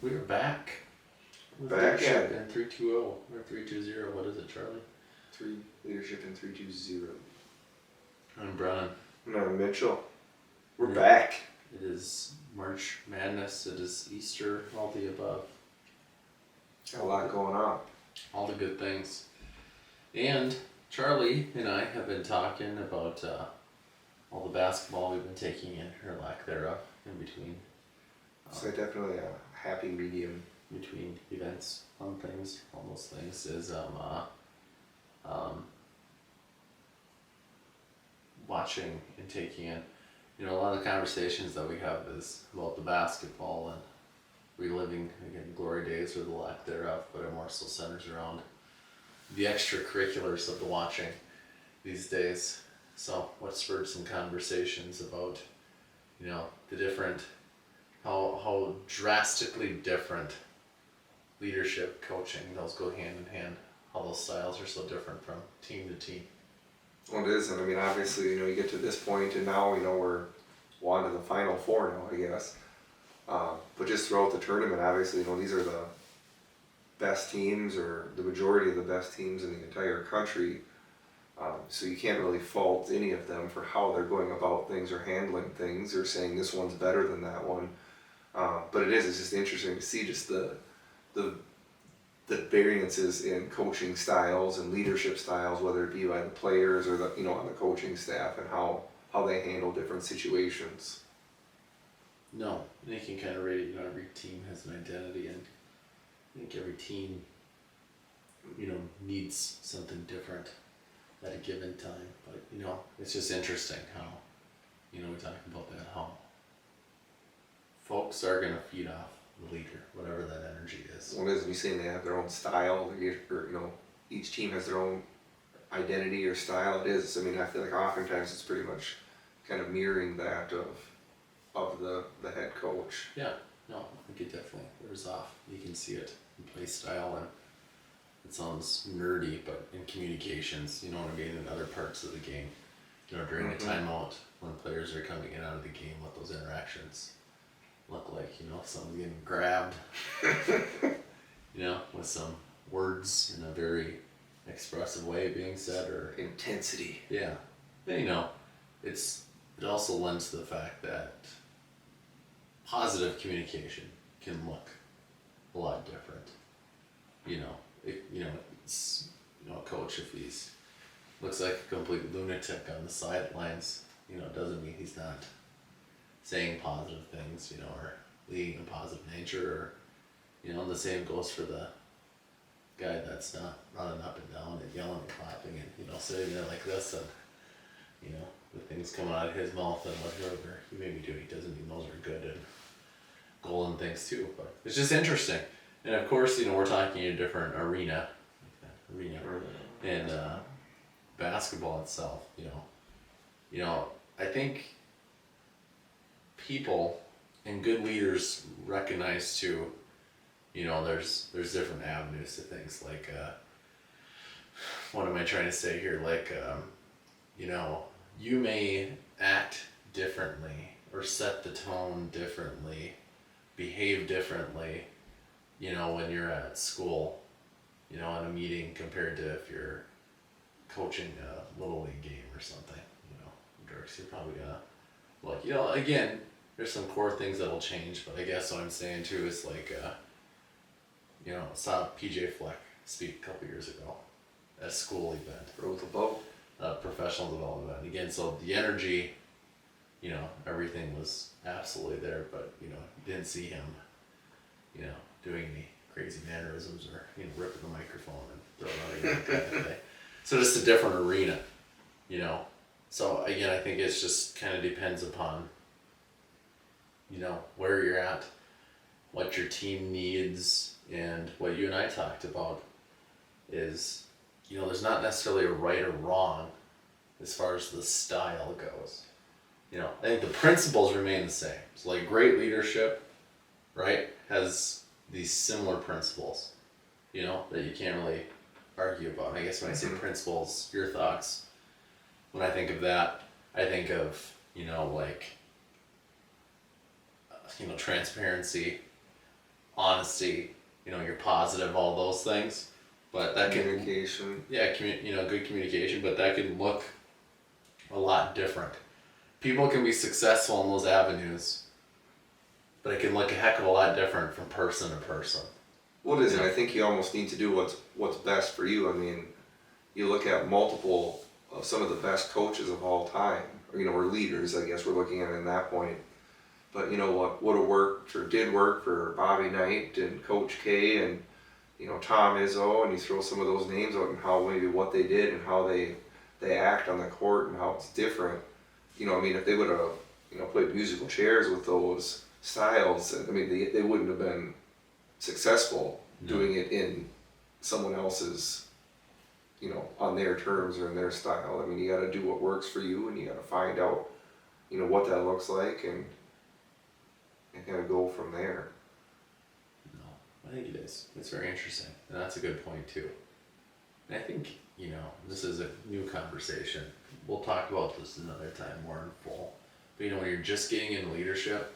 We are back. Back at in 320 or 320. What is it, Charlie? Leadership in 320. I'm Brennan. No, Mitchell. We're back. It is March Madness. It is Easter. All the above. Got a lot going on. All the good things. And Charlie and I have been talking about all the basketball we've been taking in, or lack thereof, in between. So definitely a happy medium. Between events, fun things, all those things is watching and taking in. You know, a lot of the conversations that we have is about the basketball and reliving, again, glory days or the lack thereof, but it more so centers around the extracurriculars of the watching these days. So what spurred some conversations about, you know, the different, how drastically different leadership, coaching, those go hand in hand. How those styles are so different from team to team. Well, it is, and I mean, obviously, you get to this point, and now, we're on to the Final Four now, I guess. But just throughout the tournament, obviously, these are the best teams, or the majority of the best teams in the entire country. So you can't really fault any of them for how they're going about things or handling things or saying this one's better than that one. But it's just interesting to see just the variances in coaching styles and leadership styles, whether it be by the players or the on the coaching staff, and how they handle different situations. No, and you can kind of rate it. Every team has an identity, and I think every team, needs something different at a given time. But it's just interesting how, we talk about that, how folks are gonna feed off the leader, whatever that energy is. Well, as you saying, they have their own style, or each team has their own identity or style. It is. I mean, I feel like oftentimes it's pretty much kind of mirroring that of the head coach. Yeah, no, I think it definitely wears off. You can see it in play style, and it sounds nerdy, but in communications, you know what I mean, in other parts of the game, during a timeout, when players are coming in and out of the game, what those interactions look like, if someone's getting grabbed, with some words in a very expressive way being said, or intensity. Yeah. It also lends to the fact that positive communication can look a lot different. A coach, if he's looks like a complete lunatic on the sidelines, doesn't mean he's not saying positive things, or leading a positive nature, or, and the same goes for the guy that's not running up and down and yelling and clapping and, sitting there like this and, the things coming out of his mouth and whatever he may be doing, doesn't mean those are good and golden things too, but it's just interesting. And of course, we're talking in a different arena, and basketball itself, I think people and good leaders recognize too, there's different avenues to things, like, what am I trying to say here? Like, you may act differently or set the tone differently, behave differently, when you're at school, in a meeting, compared to if you're coaching a little league game or something, Dirks, you're probably gonna, again, there's some core things that'll change, but I guess what I'm saying too is like, I saw PJ Fleck speak a couple years ago at a school event. Rode the boat. Professional development event. Again, so the energy, everything was absolutely there, but, you didn't see him, doing any crazy mannerisms or, ripping the microphone and throwing out kind of thing. So just a different arena, So again, I think it's just kind of depends upon, where you're at, what your team needs, and what you and I talked about is, there's not necessarily a right or wrong as far as the style goes. I think the principles remain the same. So like great leadership, right, has these similar principles, that you can't really argue about. And I guess when I say principles, your thoughts, when I think of that, I think of, transparency, honesty, you're positive, all those things. But that can, Communication. yeah, good communication, but that can look a lot different. People can be successful in those avenues, but it can look a heck of a lot different from person to person. Well, it is, and I think you almost need to do what's best for you. I mean, you look at multiple of some of the best coaches of all time, or leaders, I guess we're looking at in that point. But what would have worked or did work for Bobby Knight and Coach K and Tom Izzo, and you throw some of those names out and how maybe what they did and how they act on the court and how it's different. I mean, if they would have played musical chairs with those styles, I mean, they wouldn't have been successful doing it in someone else's, on their terms or in their style. I mean, you got to do what works for you, and you got to find out, what that looks like, and kind of go from there. No, I think it is. It's very interesting, and that's a good point too. And I think, this is a new conversation. We'll talk about this another time more in full. But when you're just getting into leadership,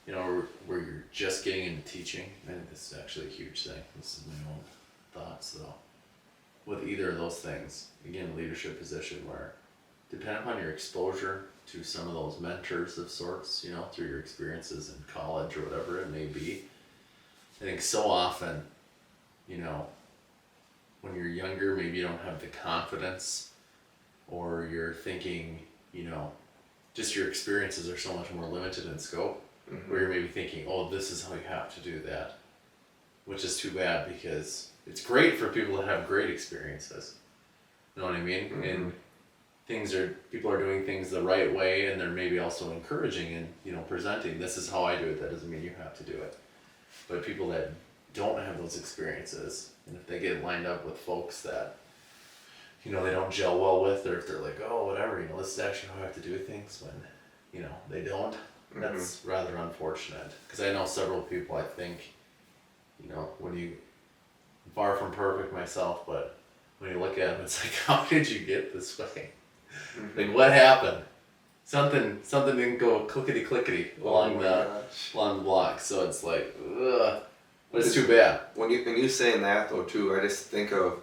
where you're just getting into teaching, I think this is actually a huge thing. This is my own thoughts though. With either of those things, again, leadership position where, depending upon your exposure to some of those mentors of sorts, through your experiences in college or whatever it may be, I think so often, when you're younger, maybe you don't have the confidence, or you're thinking, just your experiences are so much more limited in scope, where you're maybe thinking, oh, this is how you have to do that, which is too bad, because it's great for people that have great experiences. You know what I mean? And people are doing things the right way, and they're maybe also encouraging and, presenting, this is how I do it, that doesn't mean you have to do it. But people that don't have those experiences, and if they get lined up with folks that, they don't gel well with, or if they're like, oh, whatever, this is actually how I have to do things, when, they don't, that's rather unfortunate. Because I know several people, I think, when you, far from perfect myself, but when you look at them, it's like, how did you get this way? Like, what happened? Something didn't go clickety along the block. So it's like, ugh. But it's too bad. When you saying that though too, I just think of,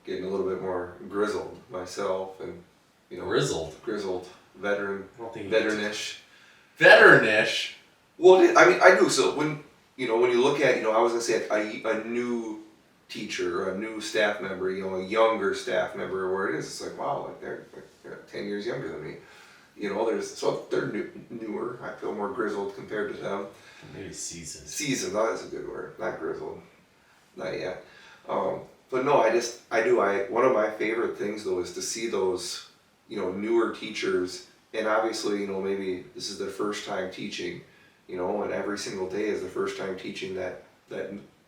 getting a little bit more grizzled myself, and grizzled, veteran, veteranish. Veteranish. Well, I mean, I do. So when you look at, I was gonna say a new teacher, or a new staff member, a younger staff member, where it is, it's like, wow, like they're 10 years younger than me. They're newer. I feel more grizzled compared to them. Maybe seasoned. Seasoned, that's a good word. Not grizzled. Not yet. But no, one of my favorite things though is to see those, newer teachers, and obviously, maybe this is their first time teaching, and every single day is the first time teaching that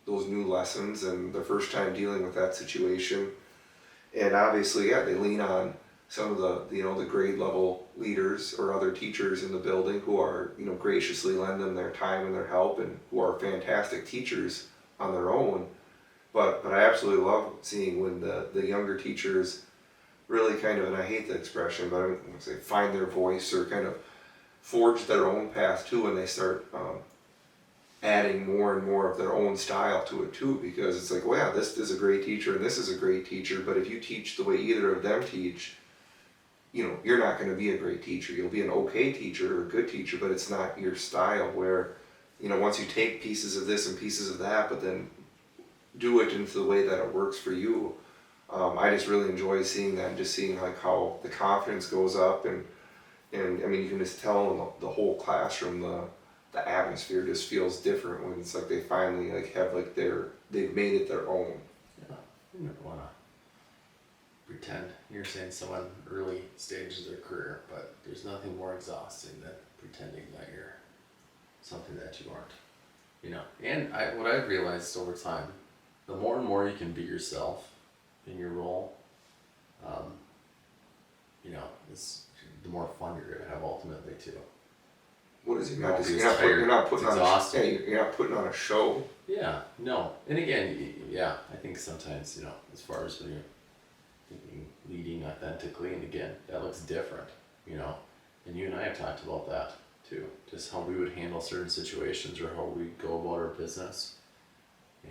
those new lessons, and the first time dealing with that situation. And obviously, yeah, they lean on some of the grade level leaders or other teachers in the building who are, graciously lend them their time and their help, and who are fantastic teachers on their own. But I absolutely love seeing when the younger teachers really kind of, and I hate the expression, but I'm going to say find their voice, or kind of forge their own path too, and they start adding more and more of their own style to it too, because it's like, well, yeah, this is a great teacher and this is a great teacher, but if you teach the way either of them teach, you're not going to be a great teacher. You'll be an okay teacher or a good teacher, but it's not your style, where, once you take pieces of this and pieces of that, but then do it into the way that it works for you. I just really enjoy seeing that, and just seeing like how the confidence goes up, and I mean, you can just tell in the whole classroom, the atmosphere just feels different when it's like they finally have they've made it their own. Yeah, you never want to pretend you're saying someone early stages of their career, but there's nothing more exhausting than pretending that you're something that you aren't. And what I've realized over time, the more and more you can be yourself in your role, the more fun you're gonna have ultimately too. What is it? You're not putting on a show. Yeah, no. And again, yeah, I think sometimes, as far as when you're thinking leading authentically, and again, that looks different, and you and I have talked about that too. Just how we would handle certain situations or how we go about our business.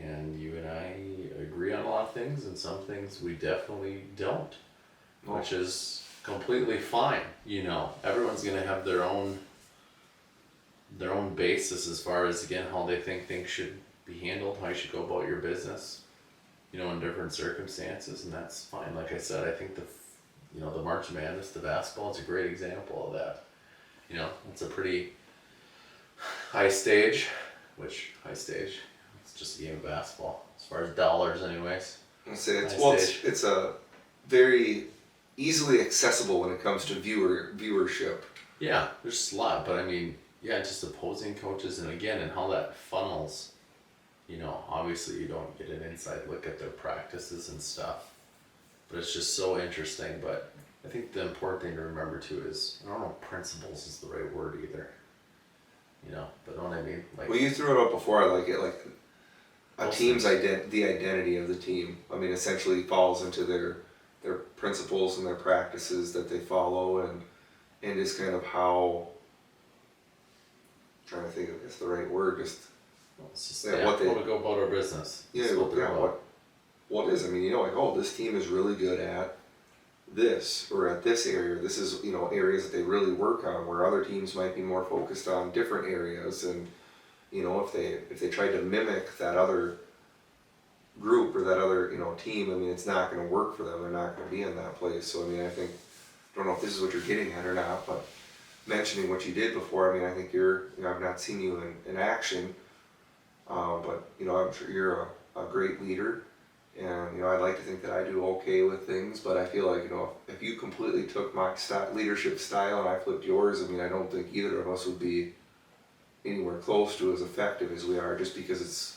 And you and I agree on a lot of things, and some things we definitely don't, which is completely fine. You know, everyone's gonna have their own basis as far as, again, how they think things should be handled, how you should go about your business, you know, in different circumstances, and that's fine. Like I said, I think the March Madness, the basketball, is a great example of that. You know, it's a pretty high stage, it's just a game of basketball, as far as dollars anyways. I'd say it's a very easily accessible when it comes to viewership. Yeah, there's just a lot, but I mean, yeah, just opposing coaches, and again, and how that funnels. You know, obviously you don't get an inside look at their practices and stuff, but it's just so interesting. But I think the important thing to remember too is, I don't know if principles is the right word either. You know, but know what I mean? Like, well, you threw it up before. I like it. Like a Most team's the identity of the team. I mean, essentially falls into their principles and their practices that they follow, and is kind of how. I'm trying to think of the right word. Just it's just yeah, how we go about our business. Yeah, That's what they're about. what is? I mean, you know, like, oh, this team is really good at this or at this area. This is, you know, areas that they really work on, where other teams might be more focused on different areas. And you know, if they tried to mimic that other group or that other, you know, team, I mean, it's not going to work for them. They're not going to be in that place. So I mean, I don't know if this is what you're getting at or not, but mentioning what you did before, I mean, I think I've not seen you in action, but you know, I'm sure you're a great leader. And, you know, I'd like to think that I do okay with things, but I feel like, you know, if you completely took my leadership style and I flipped yours, I mean, I don't think either of us would be anywhere close to as effective as we are, just because it's,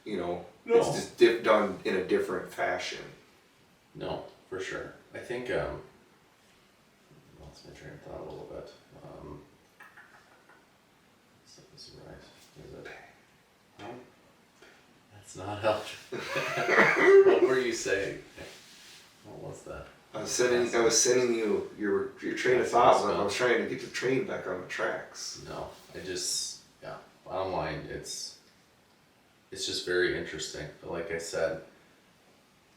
you know, it's just done in a different fashion. No, for sure. I think, lost my train of thought a little bit. Is it right? Is it? No? That's not helpful. What were you saying? What was that? I was sending you your train of thought, and I was trying to get the train back on the tracks. No, bottom line, it's just very interesting. But like I said,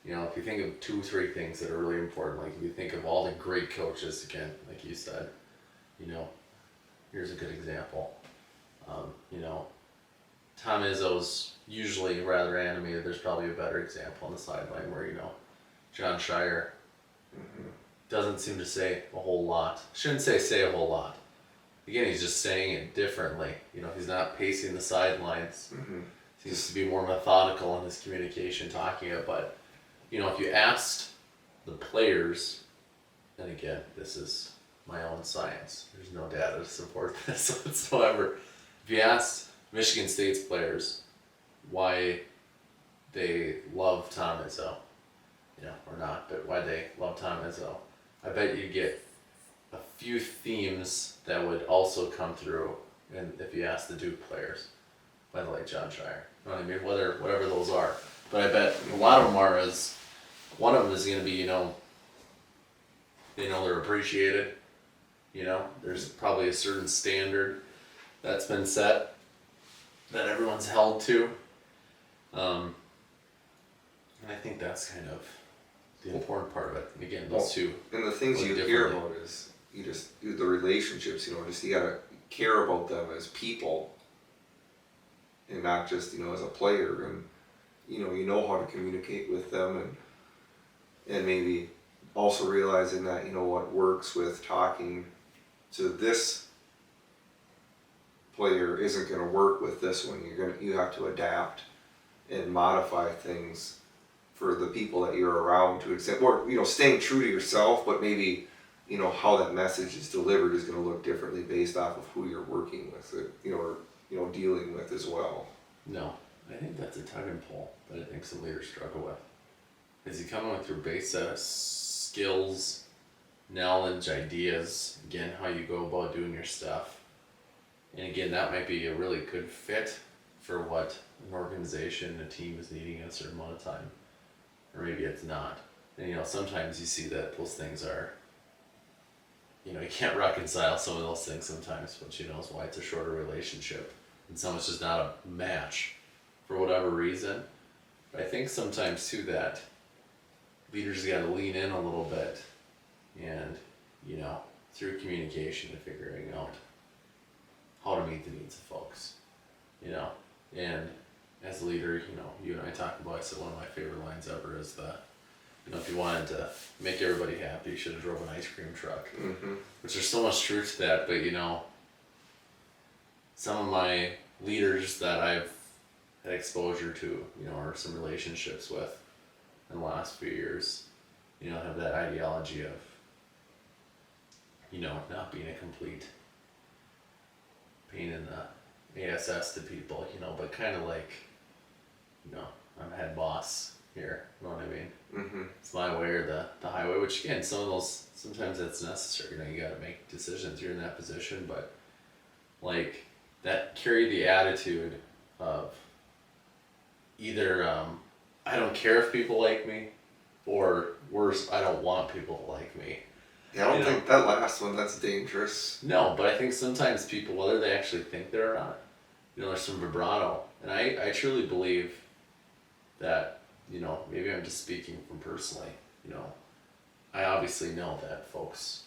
you know, if you think of 2-3 things that are really important, like if you think of all the great coaches, again, like you said, you know, here's a good example. You know, Tom Izzo's usually rather animated. There's probably a better example on the sideline where, you know, John Shire doesn't seem to say a whole lot. Shouldn't say a whole lot. Again, he's just saying it differently. You know, he's not pacing the sidelines. Seems to be more methodical in his communication, talking it. But, you know, if you asked the players, and again, this is my own science. There's no data to support this whatsoever. If you asked Michigan State's players why they love Tom Izzo, you know, or not, but why they love Tom Izzo, I bet you get a few themes that would also come through, and if you ask the Duke players, by the way, John Shire, you know what I mean, whatever those are. But I bet a lot of them are, as one of them is going to be, you know, they know they're appreciated. You know, there's probably a certain standard that's been set that everyone's held to. And I think that's kind of the important part of it. And again, those two. And the things you hear about is the relationships, you know, just you gotta care about them as people and not just, you know, as a player. And, you know how to communicate with them, and maybe also realizing that, you know, what works with talking to this player isn't going to work with this one. You have to adapt and modify things for the people that you're around to accept, or, you know, staying true to yourself, but maybe, you know, how that message is delivered is going to look differently based off of who you're working with, you know, or, you know, dealing with as well. No, I think that's a tug and pull that I think some leaders struggle with. Is you come with your base set of skills, knowledge, ideas, again, how you go about doing your stuff. And again, that might be a really good fit for what an organization, a team is needing at a certain amount of time. Or maybe it's not. And, you know, sometimes you see that those things are you know, you can't reconcile some of those things sometimes, but you know, is why it's a shorter relationship. And someone's just not a match for whatever reason. But I think sometimes too that leaders got to lean in a little bit and, you know, through communication and figuring out how to meet the needs of folks, you know. And as a leader, you know, you and I talked about, I said one of my favorite lines ever is the, you know, if you wanted to make everybody happy, you should have drove an ice cream truck. Mm-hmm. Which there's so much truth to that, but you know, some of my leaders that I've had exposure to, you know, or some relationships with in the last few years, you know, have that ideology of, you know, not being a complete pain in the ASS to people, you know, but kind of like, you know, I'm head boss here, you know what I mean? Mm-hmm. It's my way or the highway, which again, some of those, sometimes that's necessary, you know, you gotta make decisions, you're in that position, but like, that carry the attitude of either, I don't care if people like me, or worse, I don't want people to like me. Yeah, I don't You know? think that last one, that's dangerous. No, but I think sometimes people, whether they actually think they're or not, you know, there's some vibrato. And I truly believe that, you know, maybe I'm just speaking from personally, you know, I obviously know that folks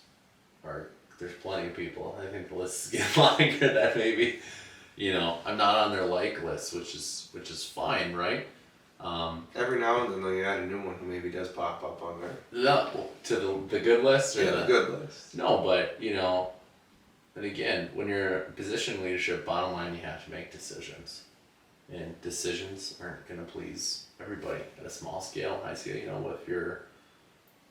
are, there's plenty of people, I think the list is getting longer, that maybe, you know, I'm not on their like list, which is fine, right? Every now and then, though, you add a new one who maybe does pop up on there. No, to the good list or Yeah, the good list. No, but you know, and again, when you're in position of leadership, bottom line, you have to make decisions, and decisions aren't gonna please everybody at a small scale, high scale. You know, if you're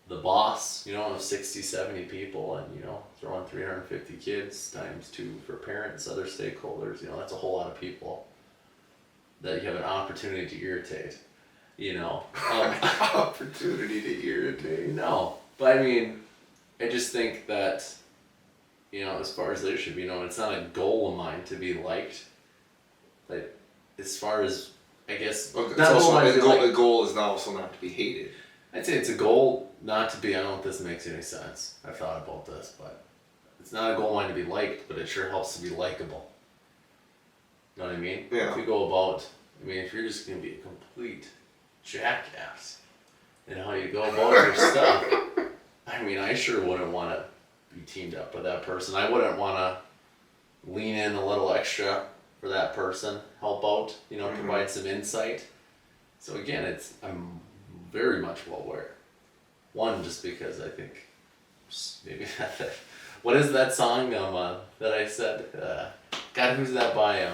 the boss, you know, of 60, 70 people, and you know, throwing 350 kids times 2 for parents, other stakeholders, you know, that's a whole lot of people that you have an opportunity to irritate, you know. Opportunity to irritate. No, but I mean, I just think that, you know, as far as leadership, you know, it's not a goal of mine to be liked. But as far as, I guess, Well, it's not also, goal, the goal is also not to be hated. I'd say it's a goal not to be, I don't know if this makes any sense. I've thought about this, but it's not a goal of mine to be liked, but it sure helps to be likable. You know what I mean? Yeah. If you go about, I mean, if you're just going to be a complete jackass in how you go about your stuff, I mean, I sure wouldn't want to be teamed up with that person. I wouldn't want to lean in a little extra for that person, help out, you know, provide some insight. So again, I'm very much well aware. One, just because I think maybe what is that song that I said? God, who's that by?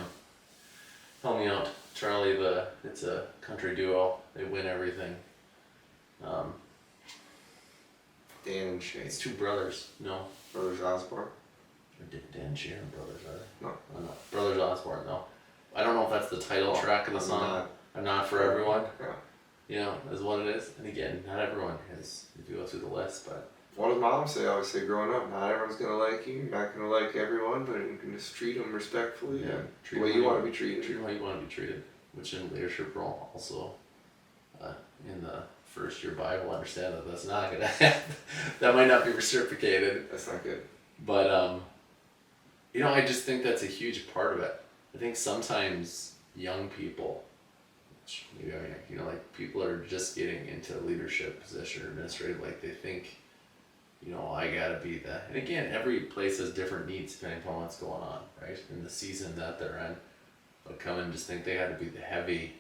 Help me out, Charlie. It's a country duo. They win everything. Dan and Shay. It's two brothers. No, Brothers Osborne. Dan and Sharon brothers, are they? No. Oh, no. Brothers Osborne. No, I don't know if that's the title track of the song. I'm not for everyone. Yeah. You know, is what it is. And again, not everyone is. If you go through the list, but What does mom say? I always say growing up, not everyone's gonna like you. You're not gonna like everyone, but you can just treat them respectfully. yeah, And treat the way them you how want to be treated. Treat them how you want to be treated. Which in leadership role also, in the first year Bible, understand that that's not gonna happen. That might not be reciprocated. That's not good. But you know, I just think that's a huge part of it. I think sometimes young people, which maybe I mean, you know, like people are just getting into a leadership position or administrative, like they think, you know, I gotta be the. And again, every place has different needs depending upon what's going on, right? In the season that they're in, but come and just think they gotta be the heavy.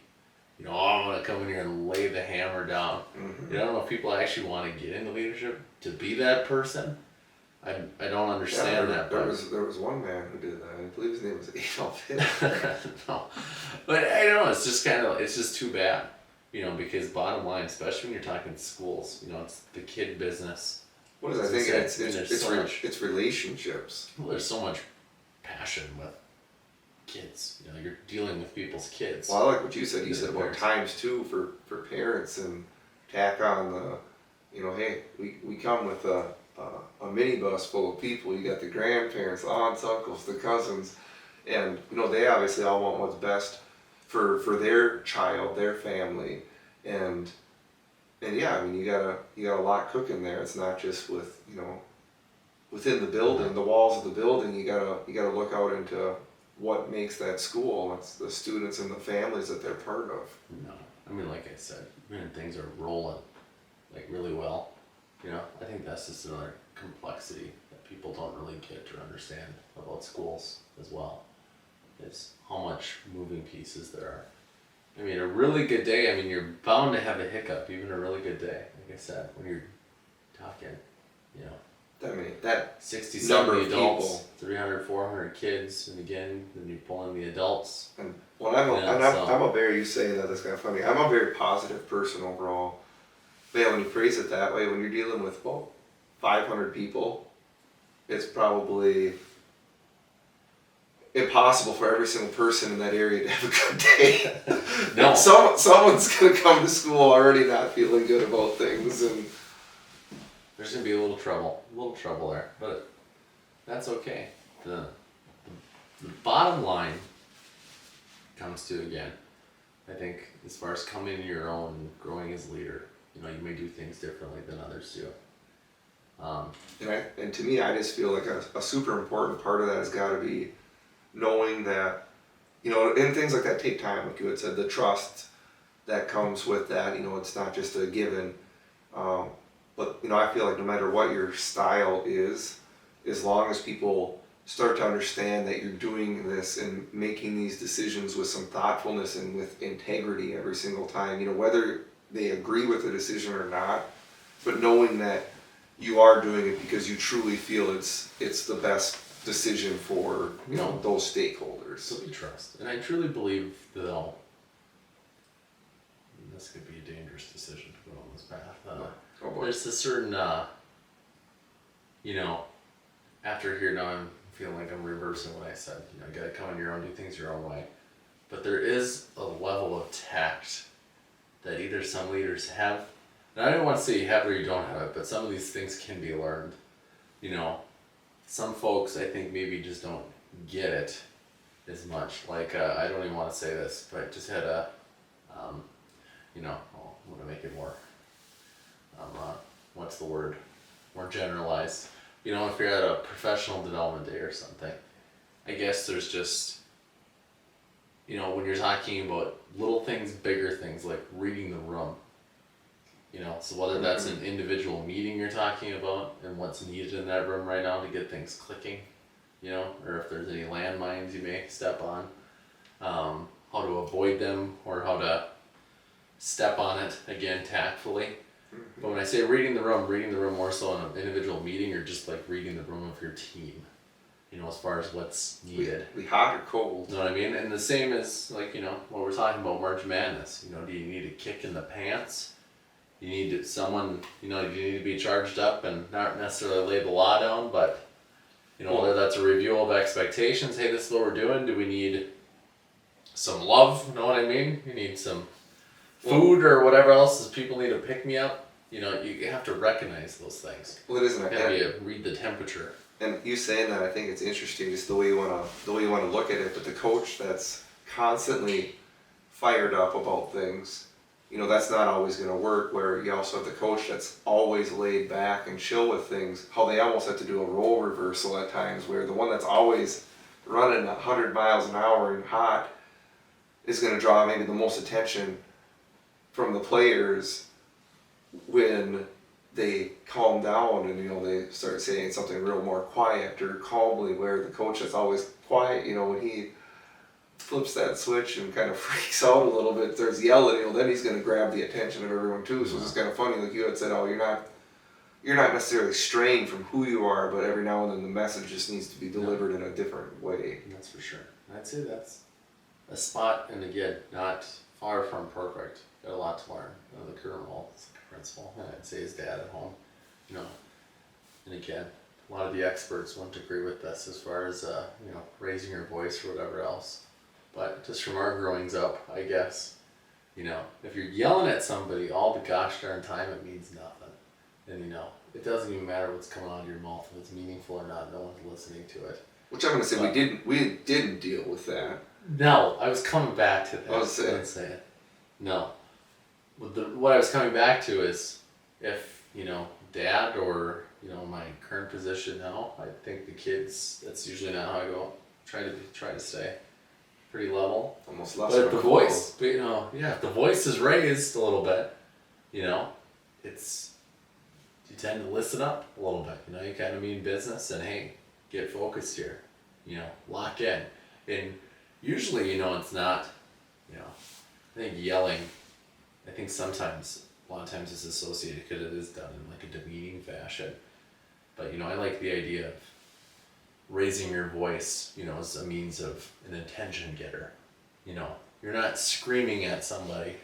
You know, oh, I'm gonna come in here and lay the hammer down. Mm-hmm. You know, I don't know if people actually want to get into leadership to be that person. I don't understand that. There But was one man who did that. I believe his name was Adolf Hitler. no, but I don't know. It's just it's just too bad, you know, because bottom line, especially when you're talking schools, you know, it's the kid business. What is I think it's relationships. Well, there's so much passion with kids. You know, you're dealing with people's kids. Well, I like what you said. You Yeah, said about parents. times 2 for parents and tack on the, you know, hey, we come with a minibus full of people. You got the grandparents, the aunts, uncles, the cousins, and you know they obviously all want what's best for their child, their family, and yeah, I mean you got a lot cooking there. It's not just with, you know, within the building, the walls of the building, you gotta look out into what makes that school. It's the students and the families that they're part of. No, I mean, like I said, when things are rolling like really well, I think that's just another complexity that people don't really get or understand about schools as well. Is how much moving pieces there are. I mean, a really good day, I mean, you're bound to have a hiccup, even a really good day. Like I said, when you're talking, I mean, that 60, number 70 of adults, people. 300, 400 kids, and again, then you pull in the adults. And well, I'm a very, you say that, that's kind of funny. I'm a very positive person overall. But yeah, when you phrase it that way, when you're dealing with 500 people, it's probably impossible for every single person in that area to have a good day. No. Someone's going to come to school already not feeling good about things, and There's going to be a little trouble there, but that's okay. The bottom line comes to, again, I think as far as coming to your own and growing as a leader, you may do things differently than others do. And to me, I just feel like a super important part of that has got to be knowing that, and things like that take time, like you had said, the trust that comes with that, it's not just a given. But, I feel like no matter what your style is, as long as people start to understand that you're doing this and making these decisions with some thoughtfulness and with integrity every single time, whether they agree with the decision or not, but knowing that you are doing it because you truly feel it's the best decision for, those stakeholders. So we trust. And I truly believe that this could be a dangerous decision to go on this path. Oh boy. There's a certain, after here now I'm feeling like I'm reversing what I said. You gotta come on your own, do things your own way. But there is a level of tact that either some leaders have, and I don't want to say you have it or you don't have it, but some of these things can be learned. Some folks I think maybe just don't get it as much. Like, I don't even want to say this, but I just had I'm going to make it more, what's the word? More generalized. If you're at a professional development day or something, I guess there's just, when you're talking about little things, bigger things, like reading the room, so whether that's an individual meeting you're talking about and what's needed in that room right now to get things clicking, or if there's any landmines you may step on, how to avoid them or how to step on it, again, tactfully. But when I say reading the room more so in an individual meeting or just like reading the room of your team, as far as what's needed. Be hot or cold. You know what I mean? And the same as like, what we're talking about March Madness. Do you need a kick in the pants? You need someone, you need to be charged up and not necessarily lay the law down, but, whether that's a review of expectations, hey, this is what we're doing, do we need some love, you know what I mean? You need some food or whatever else is people need to pick me up. You have to recognize those things. Well, it isn't. You read the temperature. And you saying that, I think it's interesting, just the way you want to look at it. But the coach that's constantly fired up about things, that's not always going to work. Where you also have the coach that's always laid back and chill with things. How they almost have to do a role reversal at times, where the one that's always running 100 miles an hour and hot is going to draw maybe the most attention from the players when they calm down and they start saying something real more quiet or calmly, where the coach that's always quiet, when he flips that switch and kind of freaks out a little bit, starts yelling, then he's going to grab the attention of everyone too. So it's just kind of funny, like you had said, you're not necessarily straying from who you are, but every now and then the message just needs to be delivered in a different way. That's for sure. I'd say that's a spot, and again, not far from perfect. Got a lot to learn. The current role as a principal, and I'd say his dad at home. And again, a lot of the experts wouldn't agree with this as far as raising your voice or whatever else. But just from our growings up, I guess, if you're yelling at somebody all the gosh darn time, it means nothing. And it doesn't even matter what's coming out of your mouth, if it's meaningful or not. No one's listening to it. Which I'm going to say, we didn't deal with that. No, I was coming back to that. I was saying. No. What I was coming back to is if, dad or you know, my current position now, I think the kids, that's usually not how I go. Try to stay pretty level. Almost less. But if the voice, but, you know, yeah, if the voice is raised a little bit, you know, you tend to listen up a little bit. You know, you kind of mean business and hey, get focused here. You know, lock in. And usually, you know, it's not, you know, I think yelling, I think sometimes, a lot of times it's associated because it is done in like a demeaning fashion. But, you know, I like the idea of raising your voice, you know, as a means of an attention getter. You know, you're not screaming at somebody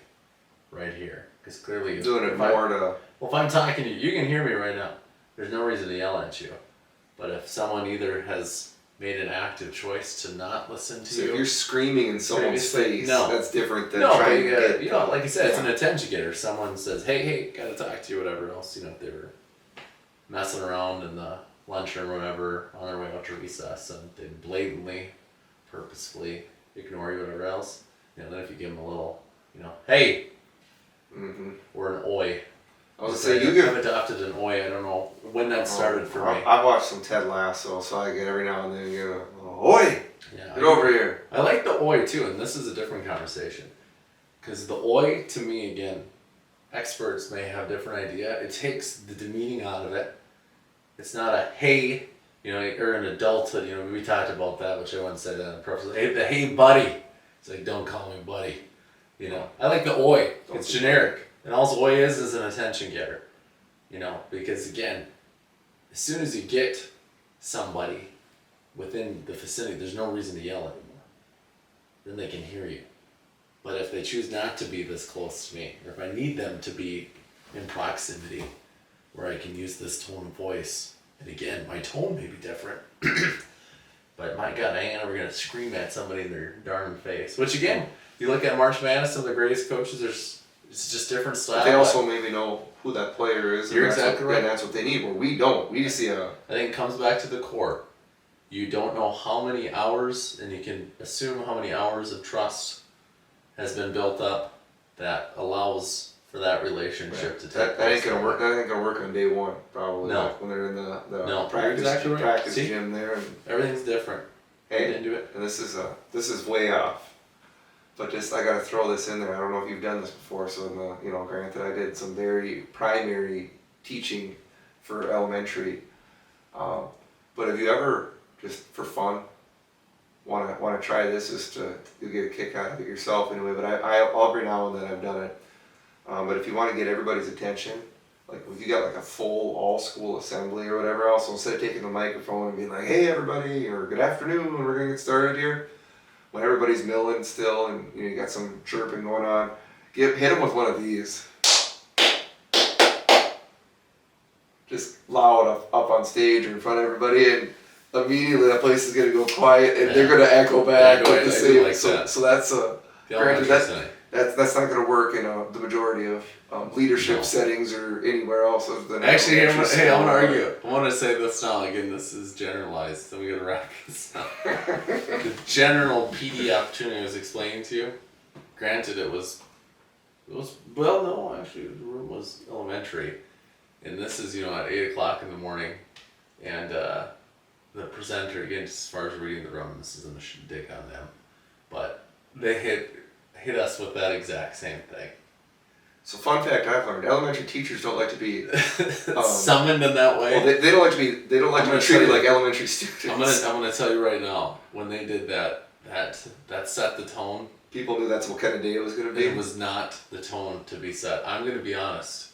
right here. Because clearly, doing it more to. Well, if I'm talking to you, you can hear me right now. There's no reason to yell at you. But if someone either has made an active choice to not listen to So you, if you're screaming in someone's face, no. that's different than no, trying but to get. you know, like I said, it's an attention getter. Someone says, hey, gotta talk to you, whatever else. You know, if they were messing around in the lunchroom or whatever on their way out to recess and they blatantly, purposefully ignore you, whatever else. You know, then if you give them a little, you know, hey, or an oi. I was gonna say I've adopted an oi. I don't know when that started for me. I watched some Ted Lasso, so I get every now and then get a oi. Yeah, Get over here. I like the oi too, and this is a different conversation. Because the oi, to me, again, experts may have a different idea. It takes the demeaning out of it. It's not a hey, you know, or in adulthood, you know, we talked about that, which I wouldn't say that in purpose. Hey, buddy. It's like, don't call me buddy. You know, I like the oi. It's generic. And all oi is an attention getter. You know, because again, as soon as you get somebody within the vicinity, there's no reason to yell anymore. Then they can hear you. But if they choose not to be this close to me, or if I need them to be in proximity, where I can use this tone of voice, and again, my tone may be different, but my God, I ain't ever gonna scream at somebody in their darn face. Which again, you look at March Madness, some of the greatest coaches, it's just different style. They also maybe know who that player is. You're exactly right. And that's what they need. Where we don't. We just see a. I think it comes back to the core. You don't know how many hours, and you can assume how many hours of trust has been built up that allows for that relationship to take place. That ain't gonna work. That ain't gonna work on day one. Probably. No. Like when they're in the No, practice, exactly right. practice See? gym there. And, Everything's different. hey, Get into it. and this is way off. But just I gotta throw this in there. I don't know if you've done this before. So granted, I did some very primary teaching for elementary. But have you ever just for fun want to try this? Just to you get a kick out of it yourself anyway. But I every now and then I've done it. But if you want to get everybody's attention, like if you got like a full all school assembly or whatever else, so instead of taking the microphone and being like, hey everybody, or good afternoon, we're gonna get started here. When everybody's milling still and you got some chirping going on, hit them with one of these. Just loud up on stage or in front of everybody, and immediately that place is gonna go quiet and they're gonna echo back with the same. Like that. So that's granted that's not gonna work in the majority of leadership settings or anywhere else other than. Actually, I want to argue. I want to say this now. Again, this is generalized, so we gotta wrap this up. The general PD opportunity I was explaining to you. Granted, it was well, no, actually, the room was elementary, and this is at 8 o'clock in the morning, and the presenter, again, just as far as reading the room, this isn't a dig on them, but they hit us with that exact same thing. So fun fact I've learned: elementary teachers don't like to be summoned in that way. Well, they don't like to be. They don't like to be treated like elementary students. I'm gonna tell you right now. When they did that set the tone. People knew that's what kind of day it was gonna be. It was not the tone to be set. I'm gonna be honest.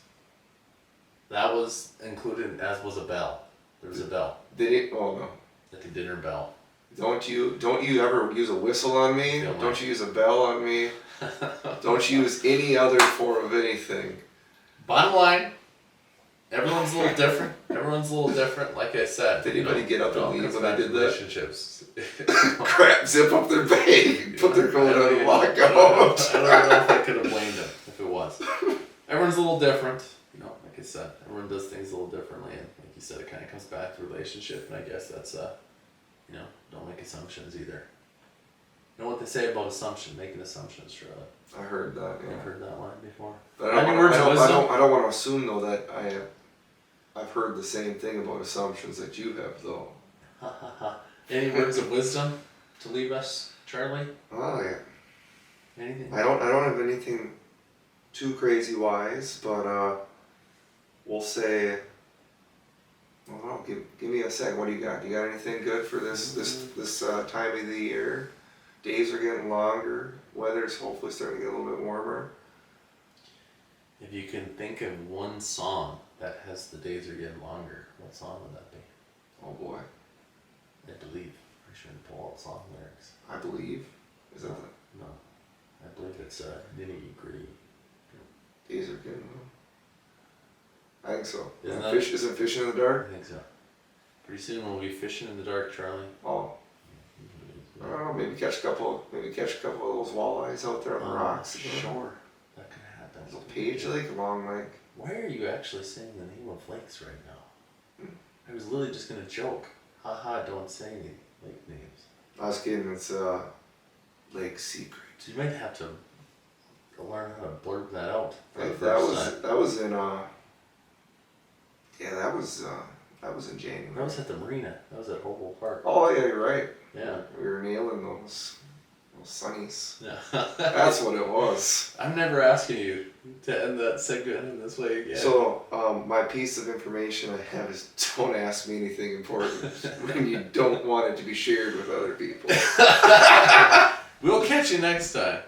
That was included, as was a bell. There was a bell. No. Like a dinner bell. Don't you ever use a whistle on me? Don't you use a bell on me? Don't you use any other form of anything. Bottom line, everyone's a little different. Like I said. Did anybody get up and leave when I did that? Relationships. Crap! Zip up their bag, put their coat on, and walk out. I don't know if I could have blamed them if it was. Everyone's a little different. Like I said, everyone does things a little differently, and like you said, it kind of comes back to relationship. And I guess that's don't make assumptions either. You know what they say about assumption? Making assumptions, Charlotte. I heard that. Yeah. I've heard that line before. But I don't want to assume though that I've heard the same thing about assumptions that you have, though. Ha ha ha. Any words of wisdom to leave us, Charlie? Oh yeah. Anything? I don't have anything too crazy wise, but we'll say. Well, give me a sec. What do you got? You got anything good for this time of the year? Days are getting longer. Weather's hopefully starting to get a little bit warmer. If you can think of one song that has the days are getting longer, what song would that be? Oh boy, I believe. I shouldn't pull out song lyrics. I believe. Is that No. I believe it's nitty gritty. the days are getting? I think so. Isn't Isn't fishing in the dark? I think so. Pretty soon we'll be fishing in the dark, Charlie. Oh, I don't know. Maybe catch a couple of those walleyes out there on the rocks. Sure. That could happen. Little Page Lake, Long Lake. Why are you actually saying the name of lakes right now? I was literally just gonna joke. Haha, don't say any lake names. I was kidding. It's Lake Secret. So you might have to learn how to blurb that out for the That first time. was in yeah, that was in January. That was at the marina. That was at Hobo Park. Oh yeah, you're right. Yeah. We were nailing those sunnies. Yeah. That's what it was. I'm never asking you to end that segment in this way again. So my piece of information I have is don't ask me anything important when you don't want it to be shared with other people. We'll catch you next time.